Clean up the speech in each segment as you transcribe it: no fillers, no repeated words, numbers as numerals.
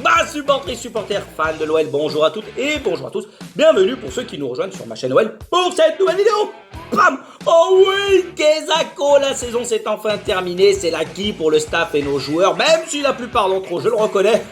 Bah, supporters, fans de l'OL, bonjour à toutes et bonjour à tous. Bienvenue pour ceux qui nous rejoignent sur ma chaîne OL pour cette nouvelle vidéo. Bam! Oh oui, Kezako, la saison s'est enfin terminée, c'est l'acquis pour le staff et nos joueurs, même si la plupart d'entre eux, je le reconnais,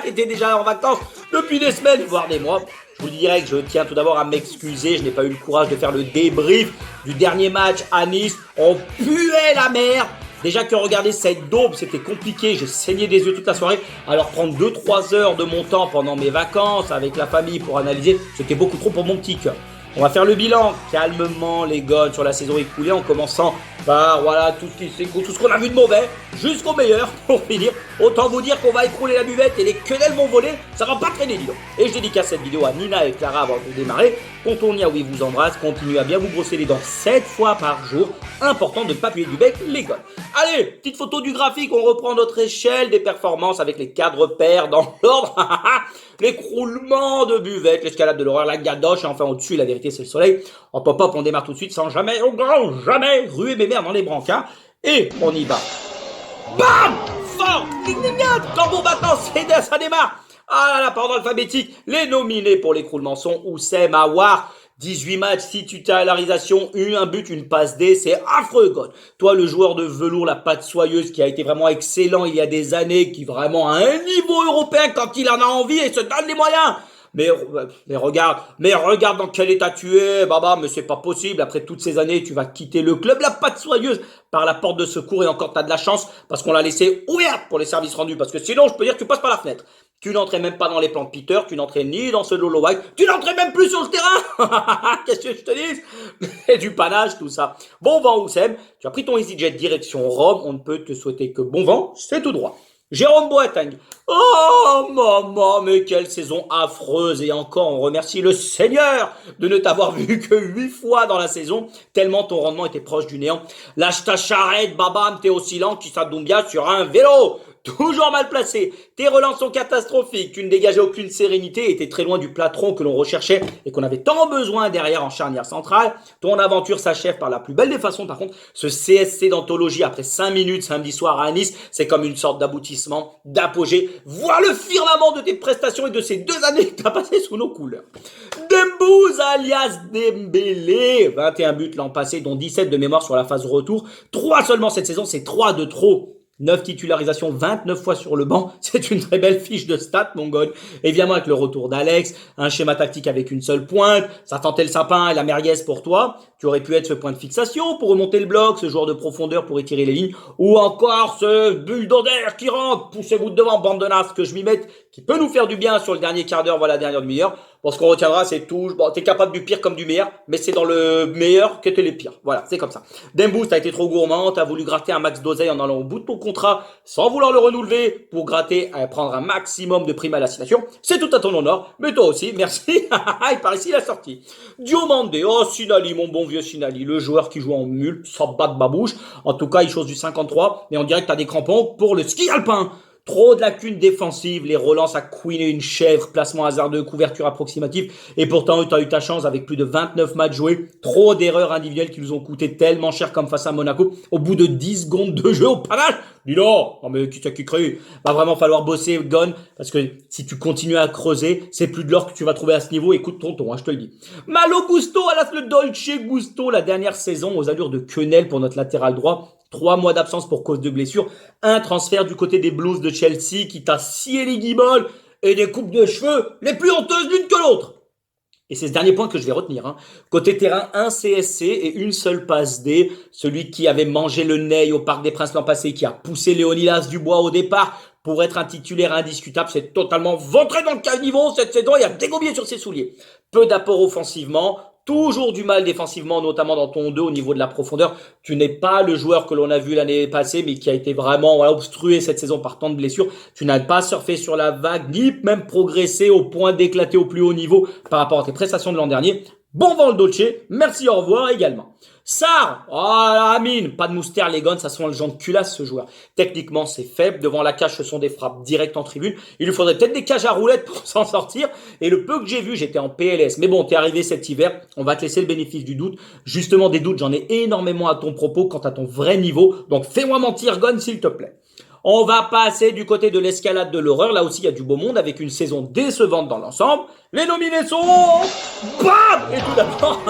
étaient déjà en vacances depuis des semaines, voire des mois. Je vous dirais que je tiens tout d'abord à m'excuser, je n'ai pas eu le courage de faire le débrief du dernier match à Nice. On puait la merde. Déjà que regarder cette daube, c'était compliqué, j'ai saigné des yeux toute la soirée. Alors prendre 2-3 heures de mon temps pendant mes vacances avec la famille pour analyser, c'était beaucoup trop pour mon petit cœur. On va faire le bilan calmement les gars sur la saison écoulée en commençant par voilà tout ce qu'on a vu de mauvais jusqu'au meilleur pour finir. Autant vous dire qu'on va écrouler la buvette et les quenelles vont voler, ça va pas traîner dis donc. Et je dédicace cette vidéo à Nina et Clara avant de démarrer. Contournia oui vous embrasse, continuez à bien vous brosser les dents 7 fois par jour. Important de ne pas puer du bec les gars. Allez, petite photo du graphique, on reprend notre échelle des performances avec les cadres pairs dans l'ordre. L'écroulement de buvette, l'escalade de l'horreur, la gadoche, et enfin au-dessus, la vérité c'est le soleil. En pop-up, on démarre tout de suite sans jamais, au grand jamais, ruer mes mères dans les brancards. Et on y va. Bam! Fort! Tambour battant, ça démarre. Ah là là, par ordre alphabétique, les nominés pour l'écroulement sont Oussem, Aouar, 18 matchs, 6 titularisations, un but, une passe D, c'est affreux, God. Toi, le joueur de velours, la patte soyeuse, qui a été vraiment excellent il y a des années, qui vraiment a un niveau européen quand il en a envie et se donne les moyens. Mais regarde dans quel état tu es, Baba, mais c'est pas possible. Après toutes ces années, tu vas quitter le club, la patte soyeuse, par la porte de secours et encore t'as de la chance parce qu'on l'a laissé ouverte pour les services rendus. Parce que sinon, je peux dire que tu passes par la fenêtre. Tu n'entrais même pas dans les plans de Peter, tu n'entrais ni dans ce Lolo White, tu n'entrais même plus sur le terrain. Qu'est-ce que je te dis? C'est du panache tout ça. Bon vent Oussem, tu as pris ton EasyJet direction Rome, on ne peut te souhaiter que bon vent, c'est tout droit. Jérôme Boateng. Oh maman, mais quelle saison affreuse. Et encore, on remercie le Seigneur de ne t'avoir vu que 8 fois dans la saison, tellement ton rendement était proche du néant. Lâche ta charrette, babam, t'es aussi lent qui s'adombia sur un vélo. Toujours mal placé. Tes relances sont catastrophiques. Tu ne dégageais aucune sérénité et étais très loin du platron que l'on recherchait et qu'on avait tant besoin derrière en charnière centrale. Ton aventure s'achève par la plus belle des façons. Par contre, ce CSC d'anthologie après 5 minutes samedi soir à Nice, c'est comme une sorte d'aboutissement, d'apogée. Vois le firmament de tes prestations et de ces 2 années que tu as passées sous nos couleurs. Dembouz alias Dembélé. 21 buts l'an passé, dont 17 de mémoire sur la phase retour. 3 seulement cette saison, c'est 3 de trop. 9 titularisations, 29 fois sur le banc. C'est une très belle fiche de stats, mon gars. Évidemment, avec le retour d'Alex, un schéma tactique avec une seule pointe, ça tentait le sapin et la merguez pour toi. Tu aurais pu être ce point de fixation pour remonter le bloc, ce joueur de profondeur pour étirer les lignes, ou encore ce bulldozer qui rentre, poussez-vous devant, bande de nasses, que je m'y mette, qui peut nous faire du bien sur le dernier quart d'heure, voilà, la dernière demi-heure. Bon, ce qu'on retiendra, c'est tout. Bon, t'es capable du pire comme du meilleur, mais c'est dans le meilleur que t'es les pires. Voilà, c'est comme ça. Dembouz, t'as été trop gourmand, t'as voulu gratter un max d'oseille en allant au bout de ton contrat, sans vouloir le renouveler, pour gratter, prendre un maximum de prime à l'assignation. C'est tout à ton honneur, mais toi aussi, merci. Et par ici, la sortie. Diomandé, oh, Sinali, mon bon vieux Sinali, le joueur qui joue en mule, sans bat de babouche. En tout cas, il chose du 53, mais on dirait que t'as des crampons pour le ski alpin. Trop de lacunes défensives, les relances à couiner une chèvre, placement hasardeux, couverture approximative. Et pourtant, tu as eu ta chance avec plus de 29 matchs joués. Trop d'erreurs individuelles qui nous ont coûté tellement cher comme face à Monaco. Au bout de 10 secondes de jeu au panache. Dis donc, non mais qui t'a qui cru? Va vraiment falloir bosser, Gon, parce que si tu continues à creuser, c'est plus de l'or que tu vas trouver à ce niveau. Écoute tonton, je te le dis. Malo Gusto, alas le Dolce Gusto, la dernière saison aux allures de quenelle pour notre latéral droit. 3 mois d'absence pour cause de blessure, un transfert du côté des Blues de Chelsea qui t'a scié les guibolles et des coupes de cheveux les plus honteuses l'une que l'autre. Et c'est ce dernier point que je vais retenir. Côté terrain, un CSC et une seule passe D. Celui qui avait mangé le nez au Parc des Princes l'an passé, qui a poussé Léonidas Dubois au départ pour être un titulaire indiscutable, c'est totalement ventré dans le caniveau cette saison. Il a dégommier sur ses souliers. Peu d'apport offensivement. Toujours du mal défensivement, notamment dans ton 2 au niveau de la profondeur. Tu n'es pas le joueur que l'on a vu l'année passée, mais qui a été vraiment obstrué cette saison par tant de blessures. Tu n'as pas surfé sur la vague, ni même progressé au point d'éclater au plus haut niveau par rapport à tes prestations de l'an dernier. Bon vent le Dolce, merci, au revoir également. Sarr, oh Amine, pas de moustaire les gons, ça sent le genre de culasse ce joueur. Techniquement c'est faible, devant la cage ce sont des frappes directes en tribune. Il lui faudrait peut-être des cages à roulettes pour s'en sortir. Et le peu que j'ai vu, j'étais en PLS. Mais bon, t'es arrivé cet hiver, on va te laisser le bénéfice du doute. Justement des doutes, j'en ai énormément à ton propos quant à ton vrai niveau. Donc fais-moi mentir Gon s'il te plaît. On va passer du côté de l'escalade de l'horreur. Là aussi, il y a du beau monde avec une saison décevante dans l'ensemble. Les nominés sont... BAM! Et tout d'abord,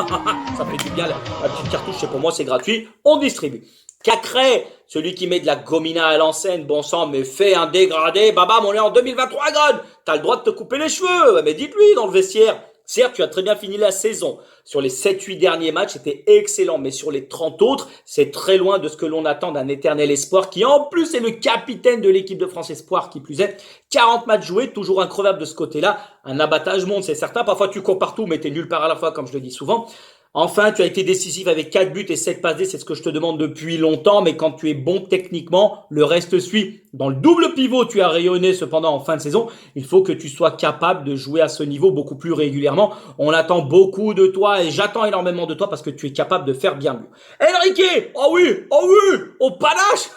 ça fait du bien, la petite cartouche, c'est pour moi, c'est gratuit. On distribue. Cacré, celui qui met de la gomina à l'enseigne, bon sang, mais fait un dégradé, babam, on est en 2023, Gon. T'as le droit de te couper les cheveux, mais dites-lui dans le vestiaire. Certes, tu as très bien fini la saison. Sur les 7-8 derniers matchs, c'était excellent. Mais sur les 30 autres, c'est très loin de ce que l'on attend d'un éternel espoir qui, en plus, est le capitaine de l'équipe de France Espoir, qui plus est. 40 matchs joués, toujours increvable de ce côté-là. Un abattage monte, c'est certain. Parfois, tu cours partout, mais t'es nulle part à la fois, comme je le dis souvent. Enfin, tu as été décisif avec 4 buts et 7 passes D, c'est ce que je te demande depuis longtemps, mais quand tu es bon techniquement, le reste suit. Dans le double pivot, tu as rayonné cependant en fin de saison. Il faut que tu sois capable de jouer à ce niveau beaucoup plus régulièrement. On attend beaucoup de toi et j'attends énormément de toi parce que tu es capable de faire bien mieux. Enrique, oh oui, au panache.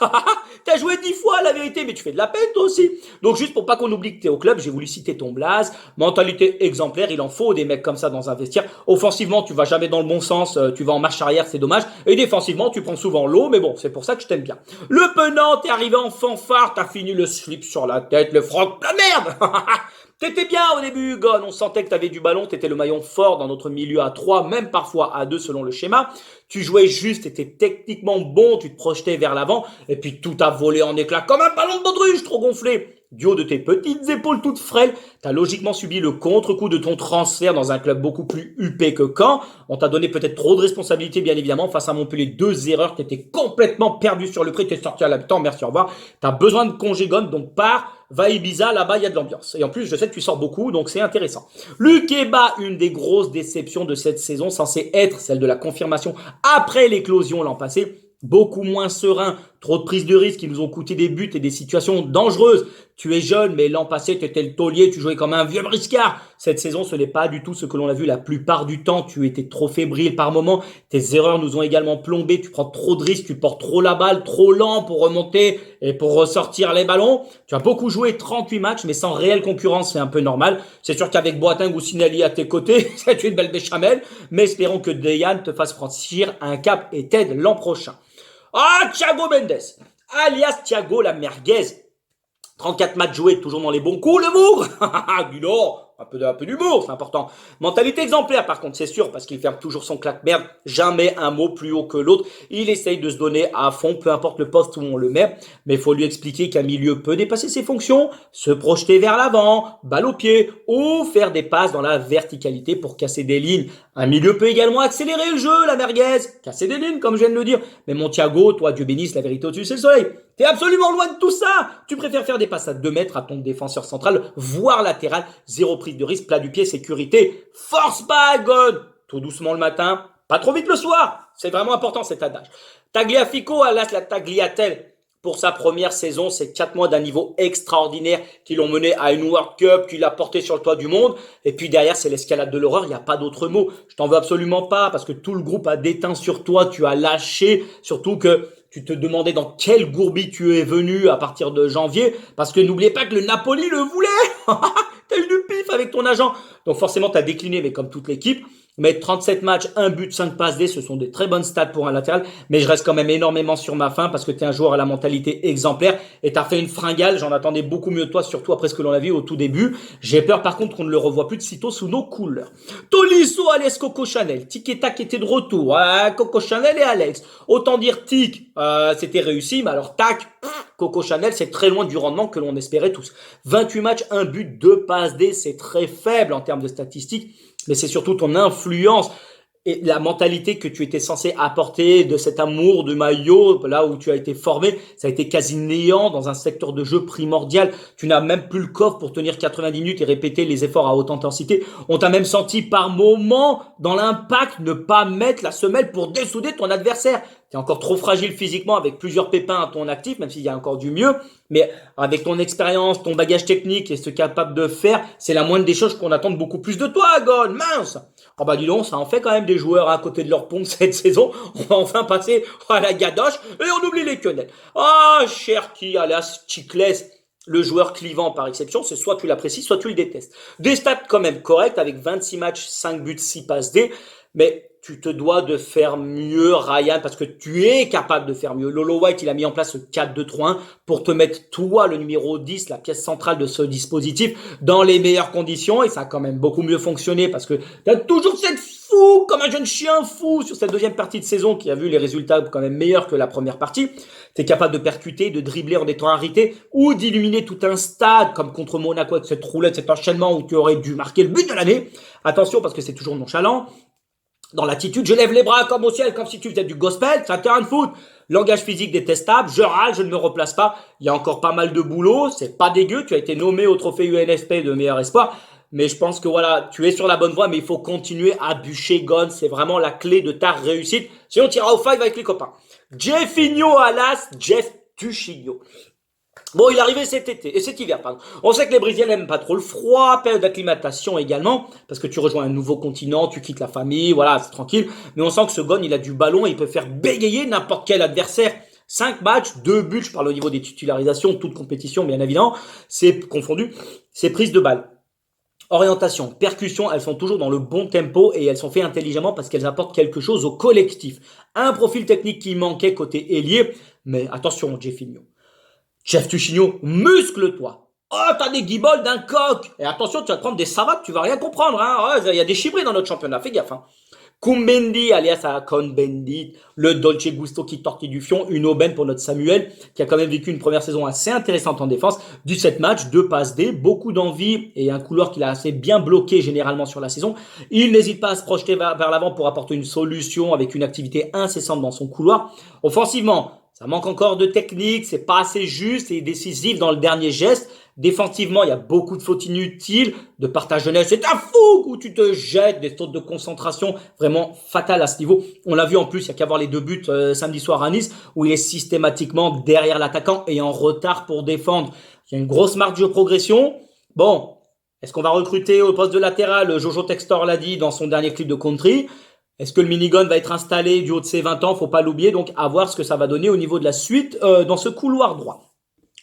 T'as joué 10 fois la vérité, mais tu fais de la peine toi aussi. Donc juste pour pas qu'on oublie que t'es au club, j'ai voulu citer ton blaze. Mentalité exemplaire, il en faut des mecs comme ça dans un vestiaire. Offensivement, tu vas jamais dans le bon sens, tu vas en marche arrière, c'est dommage. Et défensivement, tu prends souvent l'eau, mais bon, c'est pour ça que je t'aime bien. Le penant, t'es arrivé en fanfare, t'as fini le slip sur la tête, le froc, la merde. T'étais bien au début, Gon, on sentait que t'avais du ballon, t'étais le maillon fort dans notre milieu à 3, même parfois à 2 selon le schéma. Tu jouais juste, t'étais techniquement bon, tu te projetais vers l'avant, et puis tout a volé en éclats comme un ballon de baudruche trop gonflé. Du haut de tes petites épaules toutes frêles, t'as logiquement subi le contre-coup de ton transfert dans un club beaucoup plus huppé que Caen. On t'a donné peut-être trop de responsabilités, bien évidemment, face à Montpellier, 2 erreurs, t'étais complètement perdu sur le prix, t'es sorti à l'habitant, merci, au revoir. T'as besoin de congé, Gon, donc pars, va à Ibiza, là-bas, il y a de l'ambiance. Et en plus, je sais que tu sors beaucoup, donc c'est intéressant. Luc Eba, une des grosses déceptions de cette saison, censée être celle de la confirmation après l'éclosion l'an passé. Beaucoup moins serein, trop de prises de risques qui nous ont coûté des buts et des situations dangereuses. Tu es jeune, mais l'an passé, tu étais le taulier, tu jouais comme un vieux briscard. Cette saison, ce n'est pas du tout ce que l'on a vu la plupart du temps. Tu étais trop fébrile par moments. Tes erreurs nous ont également plombé. Tu prends trop de risques, tu portes trop la balle, trop lent pour remonter et pour ressortir les ballons. Tu as beaucoup joué 38 matchs, mais sans réelle concurrence, c'est un peu normal. C'est sûr qu'avec Boateng ou Sinali à tes côtés, c'est une belle béchamel. Mais espérons que Dejan te fasse franchir un cap et t'aide l'an prochain. Ah, Thiago Mendes, alias Thiago la merguez. 34 matchs joués, toujours dans les bons coups, le bougre. Du Nord, un peu d'humour, c'est important. Mentalité exemplaire, par contre, c'est sûr, parce qu'il ferme toujours son claque-merde. Jamais un mot plus haut que l'autre. Il essaye de se donner à fond, peu importe le poste où on le met. Mais il faut lui expliquer qu'un milieu peut dépasser ses fonctions, se projeter vers l'avant, balle au pied, ou faire des passes dans la verticalité pour casser des lignes. Un milieu peut également accélérer le jeu, la merguez, casser des lignes, comme je viens de le dire. Mais mon Thiago, toi, Dieu bénisse, la vérité au-dessus, c'est le soleil. T'es absolument loin de tout ça. Tu préfères faire des passes à 2 mètres à ton défenseur central, voire latéral. Zéro prise de risque, plat du pied, sécurité. Force pas, Gon. Tout doucement le matin, pas trop vite le soir. C'est vraiment important cet adage. Tagliafico, alas la tagliatelle. Pour sa première saison, c'est 4 mois d'un niveau extraordinaire qui l'ont mené à une World Cup, qui l'a porté sur le toit du monde. Et puis derrière, c'est l'escalade de l'horreur. Il n'y a pas d'autre mot. Je t'en veux absolument pas parce que tout le groupe a déteint sur toi. Tu as lâché. Surtout que tu te demandais dans quel gourbi tu es venu à partir de janvier. Parce que n'oubliez pas que le Napoli le voulait. T'as eu du pif avec ton agent. Donc forcément, t'as décliné, mais comme toute l'équipe. Mais 37 matchs, 1 but, 5 passes D, ce sont des très bonnes stats pour un latéral. Mais je reste quand même énormément sur ma faim parce que tu es un joueur à la mentalité exemplaire et tu as fait une fringale. J'en attendais beaucoup mieux de toi, surtout après ce que l'on a vu au tout début. J'ai peur par contre qu'on ne le revoie plus de sitôt sous nos couleurs. Tolisso, Alex, Coco Chanel. Tic et Tac était de retour. Coco Chanel et Alex. Autant dire Tic, c'était réussi, mais alors Tac, Coco Chanel, c'est très loin du rendement que l'on espérait tous. 28 matchs, 1 but, 2 passes D, c'est très faible en termes de statistiques. Mais c'est surtout ton influence et la mentalité que tu étais censé apporter de cet amour du maillot, là où tu as été formé, ça a été quasi néant dans un secteur de jeu primordial. Tu n'as même plus le coffre pour tenir 90 minutes et répéter les efforts à haute intensité. On t'a même senti par moments dans l'impact ne pas mettre la semelle pour dessouder ton adversaire. Tu es encore trop fragile physiquement avec plusieurs pépins à ton actif, même s'il y a encore du mieux. Mais avec ton expérience, ton bagage technique et ce capable de faire, c'est la moindre des choses qu'on attend beaucoup plus de toi, Gon. Mince! Oh bah dis donc, ça en fait quand même des joueurs à côté de leur pompe cette saison. On va enfin passer à la gadoche et on oublie les quenelles. Ah, Cherki, alias Chicles, le joueur clivant par exception, c'est soit tu l'apprécies, soit tu le détestes. Des stats quand même corrects avec 26 matchs, 5 buts, 6 passes D. Mais tu te dois de faire mieux, Ryan, parce que tu es capable de faire mieux. Lolo White, il a mis en place ce 4-2-3-1 pour te mettre toi, le numéro 10, la pièce centrale de ce dispositif, dans les meilleures conditions. Et ça a quand même beaucoup mieux fonctionné parce que tu as toujours cette fou, comme un jeune chien fou sur cette deuxième partie de saison qui a vu les résultats quand même meilleurs que la première partie. Tu es capable de percuter, de dribbler en étant arrêté ou d'illuminer tout un stade comme contre Monaco avec cette roulette, cet enchaînement où tu aurais dû marquer le but de l'année. Attention parce que c'est toujours nonchalant. Dans l'attitude, je lève les bras comme au ciel, comme si tu faisais du gospel, c'est un terrain de foot. Langage physique détestable, je râle, je ne me replace pas. Il y a encore pas mal de boulot, c'est pas dégueu, tu as été nommé au trophée UNFP de meilleur espoir. Mais je pense que voilà, tu es sur la bonne voie, mais il faut continuer à bûcher Gon. C'est vraiment la clé de ta réussite. Sinon, tu iras au five avec les copains. Jeffinho Alas, Jeff Tuchinho. Bon, il est arrivé cet hiver, pardon. On sait que les Brésiliens n'aiment pas trop le froid, période d'acclimatation également, parce que tu rejoins un nouveau continent, tu quittes la famille, voilà, c'est tranquille. Mais on sent que ce Gon, il a du ballon et il peut faire bégayer n'importe quel adversaire. 5 matchs, 2 buts, je parle au niveau des titularisations, toute compétition, bien évidemment, c'est confondu, c'est prise de balle. Orientation, percussion, elles sont toujours dans le bon tempo et elles sont faites intelligemment parce qu'elles apportent quelque chose au collectif. Un profil technique qui manquait côté ailier, mais attention, Jeffinho. Jeff Tuchinho, muscle-toi. Oh, t'as des guibolles d'un coq. Et attention, tu vas te prendre des savates, tu vas rien comprendre. Hein. Il y a des chibrés dans notre championnat, fais gaffe. Hein. Kumbendi, alias Konbendi, le Dolce Gusto qui tortille du fion, une aubaine pour notre Samuel, qui a quand même vécu une première saison assez intéressante en défense. 17 matchs, 2 passes D, beaucoup d'envie et un couloir qu'il a assez bien bloqué généralement sur la saison. Il n'hésite pas à se projeter vers l'avant pour apporter une solution avec une activité incessante dans son couloir. Offensivement, ça manque encore de technique, c'est pas assez juste et décisif dans le dernier geste. Défensivement, il y a beaucoup de fautes inutiles, de partage de neige. C'est un fou où tu te jettes, des fautes de concentration vraiment fatales à ce niveau. On l'a vu en plus, il y a qu'à voir les 2 buts samedi soir à Nice où il est systématiquement derrière l'attaquant et en retard pour défendre. Il y a une grosse marge de progression. Bon, est-ce qu'on va recruter au poste de latéral? Jojo Textor l'a dit dans son dernier clip de Country. Est-ce que le minigun va être installé du haut de ses 20 ans? Faut pas l'oublier. Donc, à voir ce que ça va donner au niveau de la suite dans ce couloir droit.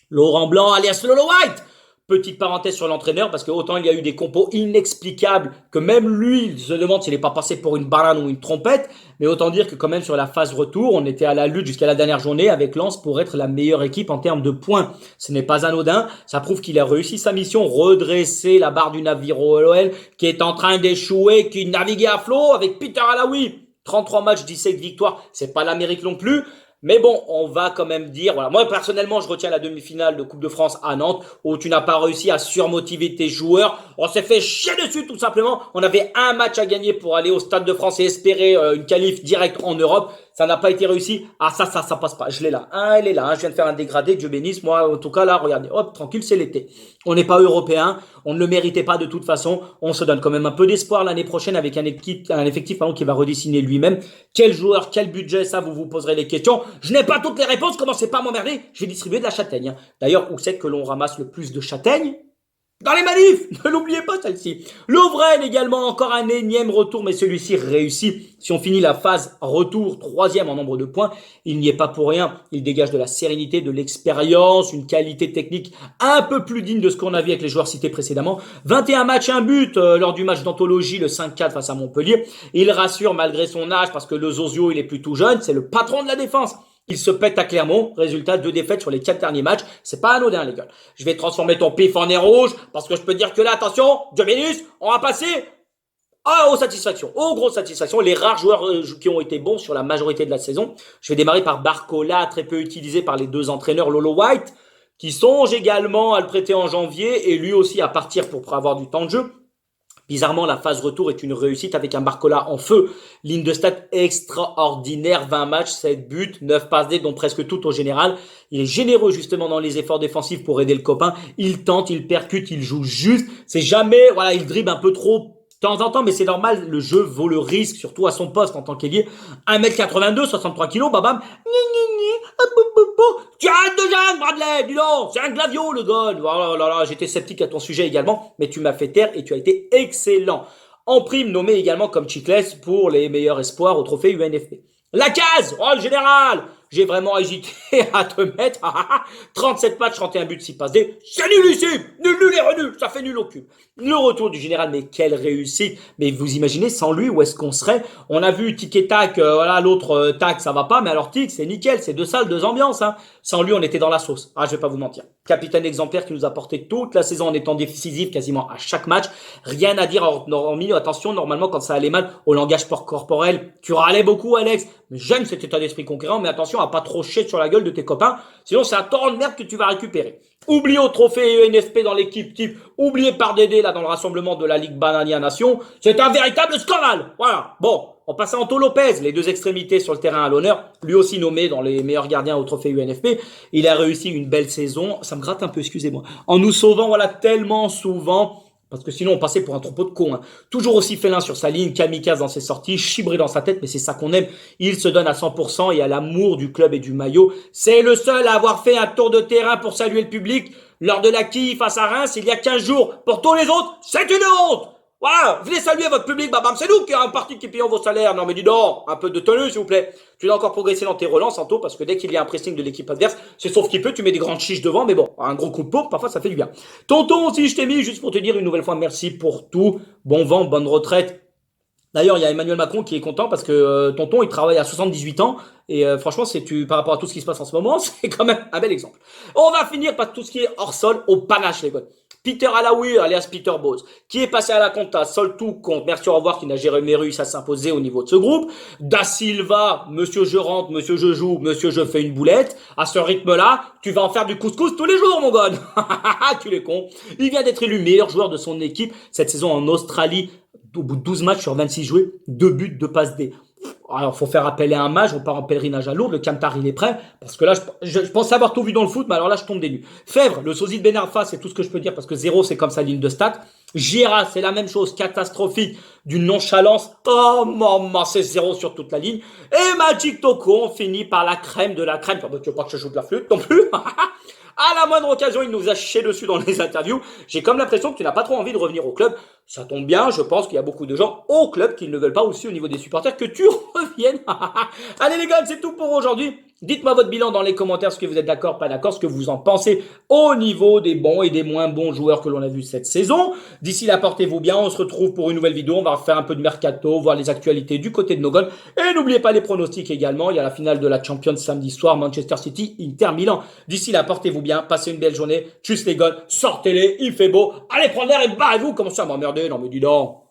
Laurent Blanc, alias Lolo White. Petite parenthèse sur l'entraîneur, parce que autant il y a eu des compos inexplicables que même lui, il se demande s'il n'est pas passé pour une banane ou une trompette. Mais autant dire que quand même sur la phase retour, on était à la lutte jusqu'à la dernière journée avec Lens pour être la meilleure équipe en termes de points. Ce n'est pas anodin. Ça prouve qu'il a réussi sa mission, redresser la barre du navire OL qui est en train d'échouer, qui naviguait à flot avec Peter Alaoui. 33 matchs, 17 victoires. C'est pas l'Amérique non plus. Mais bon, on va quand même dire, voilà, moi personnellement, je retiens la demi-finale de Coupe de France à Nantes où tu n'as pas réussi à surmotiver tes joueurs. On s'est fait chier dessus tout simplement. On avait un match à gagner pour aller au Stade de France et espérer une qualif directe en Europe. Ça n'a pas été réussi. Ah ça passe pas. Je l'ai là. Elle est là. Je viens de faire un dégradé. Dieu bénisse. Moi, en tout cas là, regardez. Hop, tranquille, c'est l'été. On n'est pas européen. On ne le méritait pas de toute façon. On se donne quand même un peu d'espoir l'année prochaine avec un effectif qui va redessiner lui-même. Quel joueur, quel budget, ça vous vous poserez les questions. Je n'ai pas toutes les réponses. Commencez pas à m'emmerder. Je vais distribuer de la châtaigne. D'ailleurs, où c'est que l'on ramasse le plus de châtaignes? Dans les manifs, ne l'oubliez pas celle-ci. Lovren également, encore un énième retour, mais celui-ci réussit. Si on finit la phase retour, 3e en nombre de points, il n'y est pas pour rien. Il dégage de la sérénité, de l'expérience, une qualité technique un peu plus digne de ce qu'on a vu avec les joueurs cités précédemment. 21 matchs, un but lors du match d'anthologie, le 5-4 face à Montpellier. Il rassure malgré son âge parce que le Zozio, il est plus tout jeune, c'est le patron de la défense. Il se pète à Clermont, résultat 2 défaites sur les 4 derniers matchs. C'est pas anodin, les gars. Je vais transformer ton pif en nez rouge, parce que je peux te dire que là, attention, Dominus, on va passer aux satisfactions, aux grosses satisfactions. Les rares joueurs qui ont été bons sur la majorité de la saison. Je vais démarrer par Barcola, très peu utilisé par les 2 entraîneurs Lolo White, qui songe également à le prêter en janvier, et lui aussi à partir pour avoir du temps de jeu. Bizarrement, la phase retour est une réussite avec un Barcola en feu. Ligne de stats extraordinaire, 20 matchs, 7 buts, 9 passes D, dont presque toutes au général. Il est généreux justement dans les efforts défensifs pour aider le copain. Il tente, il percute, il joue juste. C'est jamais, voilà, il dribble un peu trop de temps en temps, mais c'est normal, le jeu vaut le risque, surtout à son poste en tant qu'ailier. 1m82, 63 kg, babam. Tu arrêtes de jeune, Bradley, dis donc, c'est un glavio le goal. Voilà, j'étais sceptique à ton sujet également, mais tu m'as fait taire et tu as été excellent. En prime, nommé également comme Chiclès pour les meilleurs espoirs au trophée UNFP. La case, oh le général, j'ai vraiment hésité à te mettre 37 matchs, 31 buts, 6 passes D. C'est nul ici. Nul et renul. Ça fait nul au cul. Le retour du général, mais quelle réussite. Mais vous imaginez, sans lui, où est-ce qu'on serait? On a vu Tic et Tac, voilà, l'autre Tac, ça va pas, mais alors Tic, c'est nickel, c'est deux salles, deux ambiances. Hein. Sans lui, on était dans la sauce. Ah, je vais pas vous mentir. Capitaine exemplaire qui nous a porté toute la saison en étant décisif quasiment à chaque match. Rien à dire en milieu. Attention, normalement, quand ça allait mal, au langage corporel, tu râlais beaucoup, Alex. Mais j'aime cet état d'esprit conquérant, mais attention à pas trop chier sur la gueule de tes copains. Sinon, c'est un torrent de merde que tu vas récupérer. Oublié au trophée ENFP dans l'équipe type, oublié par Dédé là dans le rassemblement de la Ligue Banania Nation, c'est un véritable scandale. Voilà. Bon, on passe à Anto Lopez, les deux extrémités sur le terrain à l'honneur, lui aussi nommé dans les meilleurs gardiens au trophée UNFP. Il a réussi une belle saison, ça me gratte un peu, excusez-moi, en nous sauvant voilà tellement souvent. Parce que sinon, on passait pour un troupeau de cons. Hein. Toujours aussi félin sur sa ligne, kamikaze dans ses sorties, chibré dans sa tête, mais c'est ça qu'on aime. Il se donne à 100% et à l'amour du club et du maillot. C'est le seul à avoir fait un tour de terrain pour saluer le public lors de la quille face à Reims il y a 15 jours. Pour tous les autres, c'est une honte. Voilà, venez saluer votre public, babam, c'est nous qui avons un parti qui payons vos salaires. Non mais dis donc, un peu de tenue s'il vous plaît. Tu dois encore progresser dans tes relances, Anto, parce que dès qu'il y a un pressing de l'équipe adverse, c'est sauf qu'il peut, tu mets des grandes chiches devant, mais bon, un gros coup de paume, parfois ça fait du bien. Tonton, si je t'ai mis, juste pour te dire une nouvelle fois merci pour tout. Bon vent, bonne retraite. D'ailleurs, il y a Emmanuel Macron qui est content parce que tonton, il travaille à 78 ans et franchement, par rapport à tout ce qui se passe en ce moment, c'est quand même un bel exemple. On va finir par tout ce qui est hors sol au panache, les gars. Peter Alaoui, alias Peter Bose, qui est passé à la compta, sol tout compte, merci au revoir, qui n'a jamais réussi à s'imposer au niveau de ce groupe. Da Silva, monsieur je rentre, monsieur je joue, monsieur je fais une boulette. À ce rythme-là, tu vas en faire du couscous tous les jours, mon gars. Tu les con. Il vient d'être élu meilleur joueur de son équipe cette saison en Australie. Au bout de 12 matchs sur 26 joués, 2 buts, 2 passes D. Alors, faut faire appeler un mage, on part en pèlerinage à Lourdes, le Camtar, il est prêt, parce que là, je pense avoir tout vu dans le foot, mais alors là, je tombe des nues. Fèvre, le sosie de Ben Arfa, c'est tout ce que je peux dire, parce que 0, c'est comme sa ligne de stats. Gira, c'est la même chose, catastrophique, d'une nonchalance. Oh, maman, c'est 0 sur toute la ligne. Et Magic Toko, on finit par la crème de la crème. Tu veux pas que je joue de la flûte non plus? À la moindre occasion, il nous a chié dessus dans les interviews. J'ai comme l'impression que tu n'as pas trop envie de revenir au club. Ça tombe bien, je pense qu'il y a beaucoup de gens au club qui ne veulent pas aussi au niveau des supporters que tu reviennes. Allez les gars, c'est tout pour aujourd'hui. Dites-moi votre bilan dans les commentaires, ce que vous êtes d'accord, pas d'accord, ce que vous en pensez au niveau des bons et des moins bons joueurs que l'on a vus cette saison. D'ici là, portez-vous bien, on se retrouve pour une nouvelle vidéo, on va faire un peu de mercato, voir les actualités du côté de nos goals. Et n'oubliez pas les pronostics également, il y a la finale de la Champions samedi soir, Manchester City, Inter Milan. D'ici là, portez-vous bien, passez une belle journée, tchuss les goals, sortez-les, il fait beau, allez prendre l'air et barrez-vous, commencez à m'emmerder, non mais dis donc.